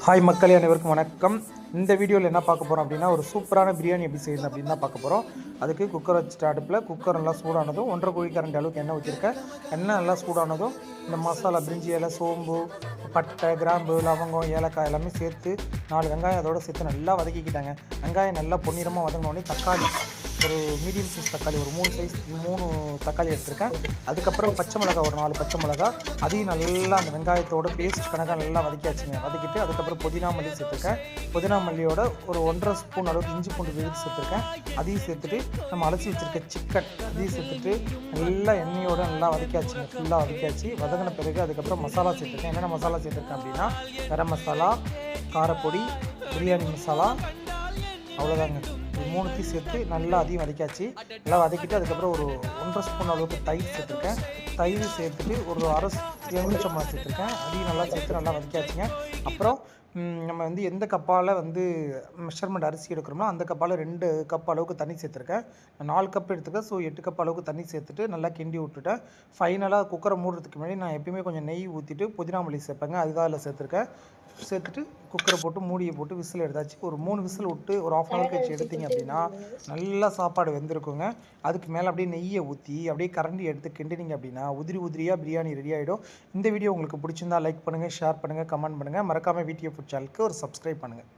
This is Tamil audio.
ஹாய் மக்களே, அனைவருக்கும் வணக்கம். இந்த வீடியோவில் என்ன பார்க்க போகிறோம் அப்படின்னா, ஒரு சூப்பரான பிரியாணி எப்படி செய்யணும் அப்படின்னு தான் பார்க்க போகிறோம். அதுக்கு குக்கர் வச்சுட்டு அடுப்பில் குக்கர் நல்லா சூடானதும் 1.5 குழி கரண்டி அளவுக்கு எண்ணெய் ஊற்றிருக்கேன். எண்ணெய் நல்லா சூடானதும் இந்த மசாலா பிரிஞ்சி இலை, சோம்பு, பட்டை, கிராம்பு, லவங்கம், ஏலக்காய் எல்லாமே சேர்த்து 4 வெங்காயம் அதோடு சேர்த்து நல்லா வதக்கிக்கிட்டாங்க. வெங்காயம் நல்லா பொன்னிறமாக வதங்கினோடனே தக்காளி ஒரு மீடியம் சைஸ் தக்காளி ஒரு 3 தக்காளி எடுத்திருக்கேன். அதுக்கப்புறம் பச்சை மிளகா ஒரு 4 பச்சை மிளகா, அதையும் நல்லா அந்த வெங்காயத்தோட பேஸ்ட் கணக்காக நல்லா வதக்கியாச்சுங்க. வதக்கிட்டு அதுக்கப்புறம் புதினா மல்லி சேர்த்துருக்கேன். புதினா மல்லியோட ஒரு 1.5 ஸ்பூன் அளவுக்கு இஞ்சி பூண்டு விழுது சேர்த்துருக்கேன். அதையும் சேர்த்துட்டு நம்ம அலசி வச்சுருக்க சிக்கன் அதையும் சேர்த்துட்டு நல்லா எண்ணெயோடு நல்லா வதக்கியாச்சுங்க. ஃபுல்லாக வதக்கியாச்சு. வதங்கின பிறகு அதுக்கப்புறம் மசாலா சேர்த்துருக்கேன். என்னென்ன மசாலா சேர்த்துருக்கேன் அப்படின்னா, கரம் மசாலா, காரப்பொடி, பிரியாணி மசாலா, அவ்வளோதாங்க. இது 3த்தையும் சேர்த்து நல்லா அதையும் வதக்கியாச்சு. நல்லா வதக்கிட்டு அதுக்கப்புறம் ஒரு 1.5 ஸ்பூன் அளவுக்கு தயிர் சேர்த்துருக்கேன். தயிர் சேர்த்துட்டு ஒரு அரை எலுமிச்சம்பழம் சேர்த்துருக்கேன். அதையும் நல்லா சேர்த்து நல்லா வதக்கியாச்சுங்க. அப்புறம் நம்ம எந்த கப்பால் மெஷர்மெண்ட் அரிசி எடுக்கிறோமோ அந்த கப்பால் 2 கப் அளவுக்கு தண்ணி சேர்த்துருக்கேன். 4 கப் எடுத்துருக்கேன். ஸோ 8 கப் அளவுக்கு தண்ணி சேர்த்துட்டு நல்லா கிண்டி விட்டுட்டேன். ஃபைனலாக குக்கரை மூடுறதுக்கு முன்னாடி நான் எப்பயுமே கொஞ்சம் நெய் ஊற்றிட்டு புதினா மல்லி சேர்ப்பேங்க. அதுதான் அதில் சேர்த்துருக்கேன். சேர்த்துட்டு குக்கரை போட்டு மூடியை போட்டு விசில் எடுத்தாச்சு. ஒரு 3 விசில் விட்டு ஒரு ½ ஹவர் கழிச்சு எடுத்திங்க அப்படின்னா நல்லா சாப்பாடு வெந்திருக்குங்க. அதுக்கு மேலே அப்படியே நெய்யை ஊற்றி அப்படியே கரண்டி எடுத்து கிண்டினீங்க அப்படின்னா உதிரியாக பிரியாணி ரெடி ஆகிடும். இந்த வீடியோ உங்களுக்கு பிடிச்சிருந்தா லைக் பண்ணுங்கள், ஷேர் பண்ணுங்கள், கமெண்ட் பண்ணுங்கள். மறக்காமல் VTF ஃபுட் சேனலுக்கு ஒரு சப்ஸ்கிரைப் பண்ணுங்கள்.